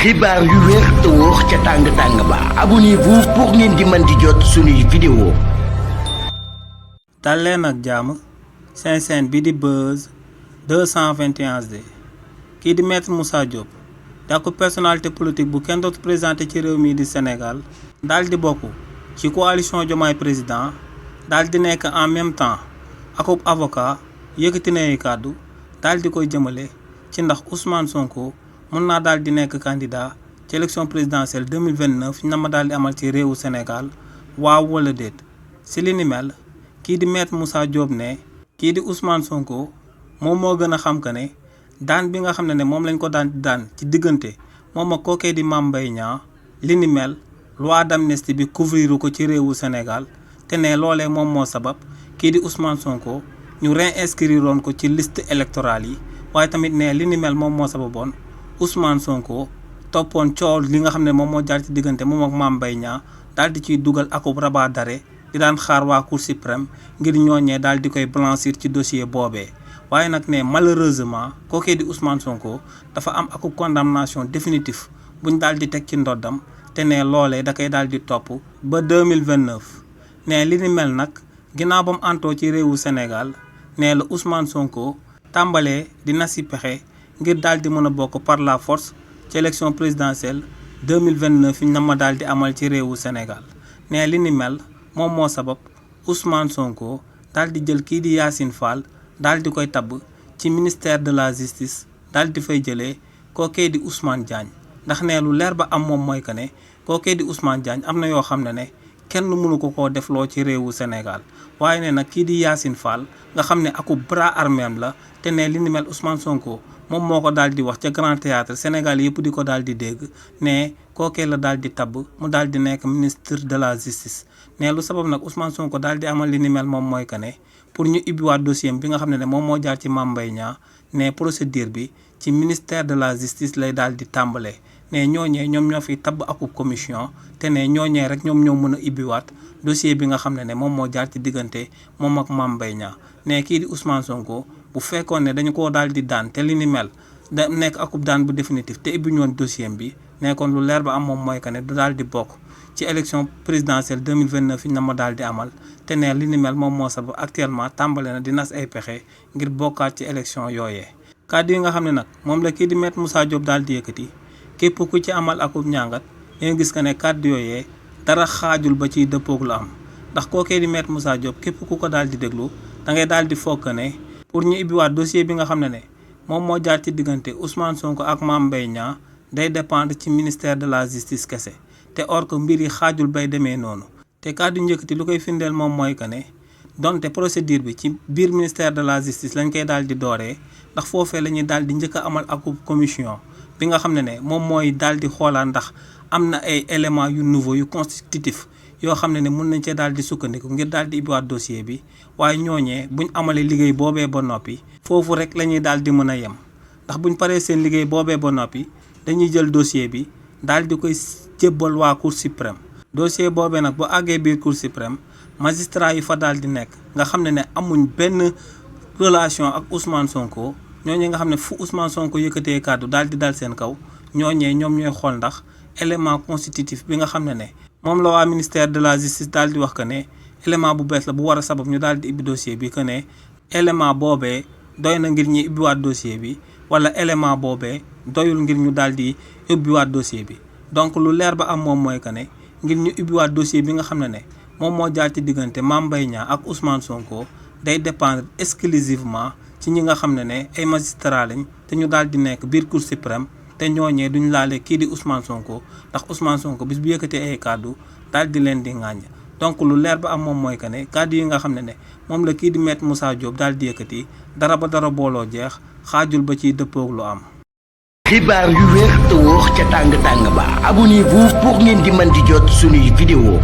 xibaar yu wér te wóor ca tàng-tàng ba abonnez-vous pour ngeen di mën di jot suñuy vidéo. dal leen ak jàmm seen chaîne bi di Buzz 221 HD kii di maître Moussa Diop dàkku personnalité politique bu kenn dootu présenté ci réew mi di Sénégal daal di bokk ci coalition Diomaye président daal di nekk en même temps akub avocat yëkkati na ay kàddu daal di koy jëmale ci ndax Ousmane Sonko mën naa daal di nekk candidat ci élection présidentielle 2029 na ma daal di amal ci réewu Sénégal waaw wala déet si li ni mel kii di maître Moussa Diop ne kii di Ousmane Sonko moom moo gën a xam que ne daan bi nga xam ne moom lañ ko daan ci diggante moom ak kookee di Mame Mbaye Niang li ni mel loi d'amnistie bi couvrir ko ci réewu Sénégal te ne loolee moom moo sabab kii di Ousmane Sonko ñu réinscrire woon ko ci liste électorale yi waaye tamit ne li ni mel moom moo sababoon Ousmane Sonko toppoon coow li nga xam ne moom moo jaar ci diggante moom ak Mame Mbaye Niang daal di ciy dugal akub rabat d'arrêt di daan xaar waa Cour suprême ngir ñooñee daal di koy blanchir ci dossier boobee. waaye nag ne malheureusement kookee di Ousmane Sonko dafa am akub condamnation définitif buñ daal di teg ci ndoddam te ne loolee da koy daal di topp ba 2029 ne li ni mel nag ginnaaw ba mu antoo ci réewu Sénégal ne la Ousmane Sonko tàmbalee di nasi pexe ngir daal di mën a bokk par la force ci élection présidentielle 2029 na ma daal di amal ci réewu Sénégal ne li ni mel moom moo sabab Ousmane Sonko daal di jël kii di Yacine Fall daal di koy tabb ci ministère de la justice daal di fay jëlee kookee di Ousmane Diagne ndax ne lu leer ba am moom mooy que ne kookee di Ousmane Diagne am na yoo xam ne kenn mënu ko koo defloo ci réewu Sénégal waaye ne nag kii di Yacine Fall nga xam ne aku bras armé am la te ne li ni mel Ousmane Sonko moom moo ko daal di wax ca Grand Théâtre Sénégal yëpp di ko daal di dégg ne kookee la daal di tabb mu daal di nekk ministre de la justice ne lu sabab nag Ousmane Sonko daal di amal li ni mel moom mooy que ne pour ñu ibbiwaat dossier bi nga xam ne moom moo jaar ci Mame Mbaye Niang ne procédure bi ci ministère de la justice lay daal di tàmbalee ne ñooñee ñoom ñoo fi tabb akub commission te ne ñooñee rek ñoom ñoo mën a ibbiwaat dossier bi nga xam ne moom moo jaar ci diggante moom ak Mame Mbaye Niang ne kii di Ousmane Sonko bu fekkoon ne dañu koo daal di daan te li ni mel da nekk akub daan bu définitif te ibbi ñoon dossier bi nekkoon lu leer ba am moom mooy que ne du daal di bokk ci élection présidentielle 2029 yi na ma daal di amal te ne li ni mel moom moo sabab actuellement tàmbale na di nas ay pexe ngir bokkaat ci élection yooyee. kàddu yi nga xam ne nag moom la kii di maître Moussa Diop daal di yëkkati képp ku ci amal akub ñàngat nga gis que ne kàddu yooyee dara xaajul ba ciy dëppoog lu am ndax kookee di maître Moussa Diop képp ku ko daal di déglu da ngay daal di fokk ne pour ñu ibbiwaat dossier bi nga xam ne moom moo jaar ci diggante Ousmane Sonko ak Mame Mbaye Niang day dépendre ci ministère de la justice kese te or que mbir yi xaajul bay demee noonu te kàddu njëkkati lu koy firndeel moom mooy que ne donte procédure bi ci biir ministère de la justice lañ koy daal di dooree ndax foofee la ñuy daal di njëkk a amal akub commission bi nga xam ne moom mooy daal di xoolaat ndax am na ay éléments yu nouveau yu constitutif yoo xam ne mën nañ cee daal di sukkandiku ngir daal di ibbiwaat dossier bi waaye ñooñee buñ amalee liggéey boobee ba noppi foofu rek la ñuy daal di mën a yem ndax buñ paree seen liggéey boobee ba noppi dañuy jël dossier bi daal di koy jébbal waa Cour suprême dossier boobee nag bu àggee biir Cour suprême magistrat yi fa daal di nekk nga xam ne amuñ benn relation ak Ousmane Sonko ñooñee nga xam ne fu Ousmane Sonko yëkkatee kàddu daal di dal seen kaw ñooñee ñoom ñooy xool ndax élément constitutif bi nga xam ne moom la waa ministère de la justice daal di wax que ne élément bu bees la bu war a sabab ñu daal di ibbi dossier bi que ne élément boobee doy na ngir ñu ibbiwaat dossier bi wala élément boobee doyul ngir ñu daal di ibbiwaat dossier bi donc lu leer ba am moom mooy que ne ngir ñu ibbiwaat dossier bi nga xam ne moom moo jaar ci diggante Mame Mbaye Niang ak Ousmane Sonko day dépendre exclusivement ci ñi nga xam ne ay magistrat lañ te ñu daal di nekk biir Cour suprême te ñooñee duñ laale kii di Ousmane Sonko ndax Ousmane Sonko bis bu yëkkatee ay kàddu daal di leen di ŋàññ donc lu leer ba am moom mooy que ne kàddu yi nga xam ne moom la kii di maître Moussa Diop daal di yëkkati dara ba dara booloo jeex xaajul ba ciy dëppoog lu am. xibaar yu wér te wóor ca tàng-tàng ba abonnez-vous pour ngeen di mën di jot suñuy vidéo.